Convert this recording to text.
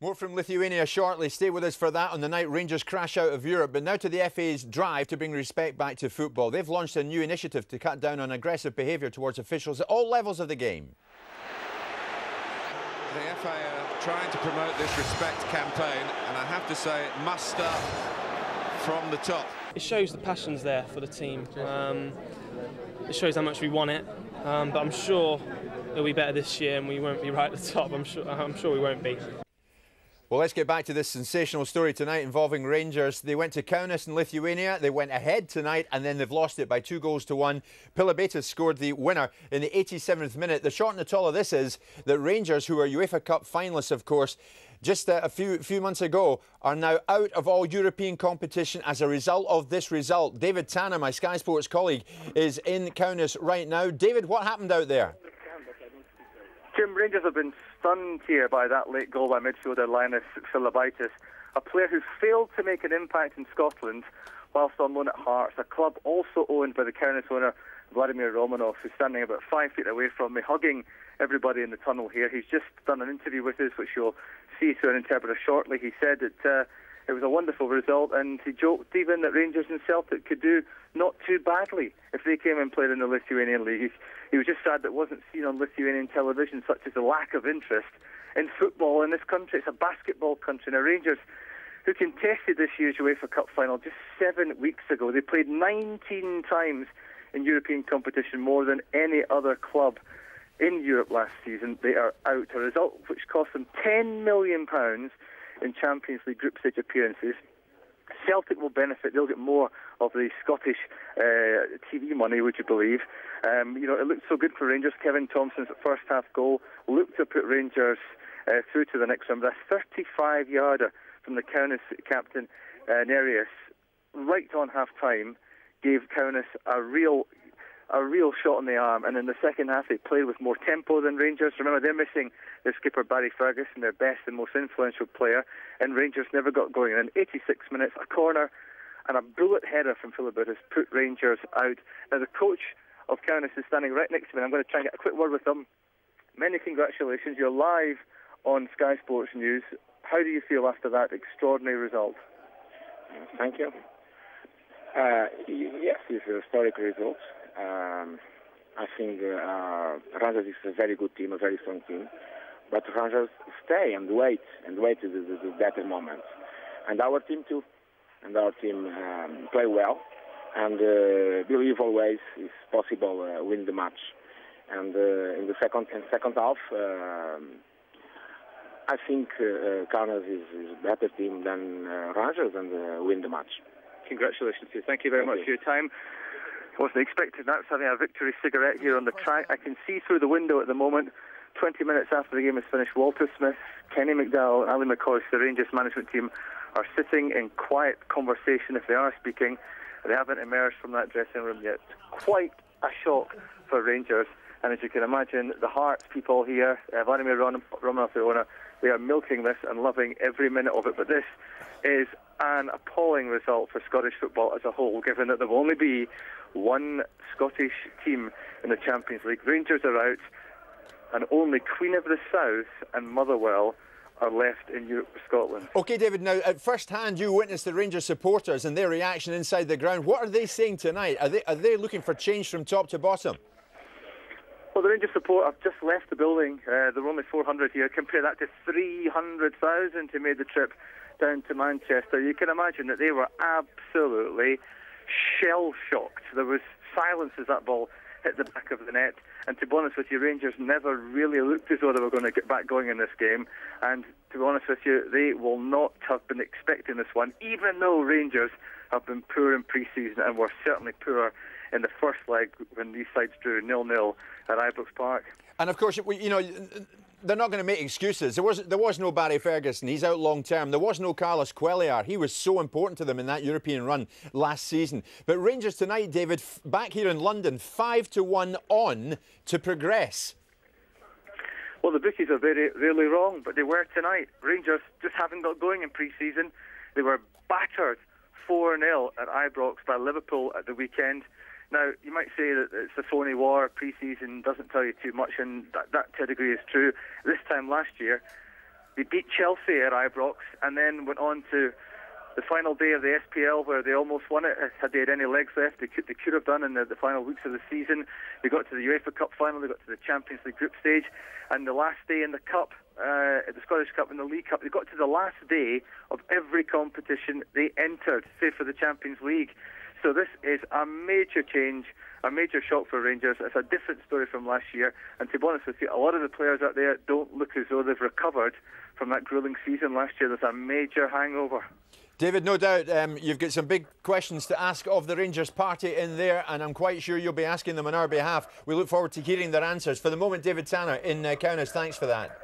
More from Lithuania shortly. Stay with us for that on the night Rangers crash out of Europe. But now to the FA's drive to bring respect back to football. They've launched a new initiative to cut down on aggressive behaviour towards officials at all levels of the game. The FA are trying to promote this respect campaign, and I have to say it must start from the top. It shows the passion's there for the team. It shows how much we want it, but I'm sure it'll be better this year and we won't be right at the top. I'm sure we won't be. Well, let's get back to this sensational story tonight involving Rangers. They went to Kaunas in Lithuania. They went ahead tonight and then they've lost it by 2-1. Pilibaitis scored the winner in the 87th minute. The short and the tall of this is that Rangers, who are UEFA Cup finalists, of course, just a few months ago, are now out of all European competition as a result of this result. David Tanner, my Sky Sports colleague, is in Kaunas right now. David, what happened out there? Jim, Rangers have been stunned here by that late goal by midfielder Linus Filibaitis, a player who failed to make an impact in Scotland whilst on loan at Hearts, a club also owned by the Kaunas owner Vladimir Romanov, who's standing about 5 feet away from me, hugging everybody in the tunnel here. He's just done an interview with us, which you'll see through an interpreter shortly. He said that it was a wonderful result, and he joked even that Rangers and Celtic could do not too badly if they came and played in the Lithuanian league. He was just sad that it wasn't seen on Lithuanian television, such as the lack of interest in football in this country. It's a basketball country. Now, Rangers, who contested this year's UEFA Cup final just 7 weeks ago, they played 19 times in European competition, more than any other club in Europe last season. They are out, a result which cost them £10 million in Champions League group stage appearances. Celtic will benefit. They'll get more of the Scottish TV money, would you believe? You know, it looked so good for Rangers. Kevin Thompson's first half goal looked to put Rangers through to the next round. A 35-yarder from the Kaunas captain, Nereus, right on half-time, gave Kaunas a real shot in the arm, and in the second half they played with more tempo than Rangers. Remember, they're missing their skipper Barry Ferguson, their best and most influential player, and Rangers never got going. And in 86 minutes, a corner and a bullet header from Filibaitis put Rangers out. Now, the coach of Kaunas is standing right next to me, and I'm going to try and get a quick word with him. Many congratulations. You're live on Sky Sports News. How do you feel after that extraordinary result? Thank you. Yes, it's a historic result. I think Rangers is a very good team, a very strong team. But Rangers stay and wait to the better moments. And our team too. And our team play well. And believe always it's possible win the match. And in the second half, I think Kaunas is a better team than Rangers and win the match. Congratulations to you. Thank you very much for your time. Wasn't expecting that. Having a victory cigarette here on the track. I can see through the window at the moment, 20 minutes after the game is finished, Walter Smith, Kenny McDowell and Ali McCoy, the Rangers management team, are sitting in quiet conversation, if they are speaking. They haven't emerged from that dressing room yet. Quite a shock for Rangers. And as you can imagine, the Hearts people here, Vladimir Romanov, the owner, they are milking this and loving every minute of it. But this is an appalling result for Scottish football as a whole, given that there will only be one Scottish team in the Champions League. Rangers are out, and only Queen of the South and Motherwell are left in Europe for Scotland. OK, David, now, at first hand, you witnessed the Rangers supporters and their reaction inside the ground. What are they saying tonight? Are they looking for change from top to bottom? Well, the Rangers support have just left the building. There were only 400 here. Compare that to 300,000 who made the trip down to Manchester. You can imagine that they were absolutely shell-shocked. There was silence as that ball hit the back of the net. And to be honest with you, Rangers never really looked as though they were going to get back going in this game. And to be honest with you, they will not have been expecting this one, even though Rangers have been poor in pre-season and were certainly poor in the first leg when these sides drew 0-0 at Ibrox Park. And of course, you know, they're not going to make excuses. There was no Barry Ferguson. He's out long term. There was no Carlos Cuellar. He was so important to them in that European run last season. But Rangers tonight, David, back here in London, 5-1 on to progress. Well, the bookies are very rarely wrong, but they were tonight. Rangers just haven't got going in pre-season. They were battered 4-0 at Ibrox by Liverpool at the weekend. Now, you might say that it's a phony war, pre-season doesn't tell you too much, and that to a degree is true. This time last year, They beat Chelsea at Ibrox and then went on to the final day of the SPL where they almost won it. Had they had any legs left, they could have done in the final weeks of the season. They got to the UEFA Cup final, they got to the Champions League group stage, and the last day in the Cup, at the Scottish Cup and the League Cup, they got to the last day of every competition they entered, save for the Champions League. So this is a major change, a major shock for Rangers. It's a different story from last year, and to be honest with you, a lot of the players out there don't look as though they've recovered from that gruelling season last year. There's a major hangover. David, no doubt you've got some big questions to ask of the Rangers party in there, and I'm quite sure you'll be asking them on our behalf. We look forward to hearing their answers. For the moment, David Tanner in Kaunas, thanks for that.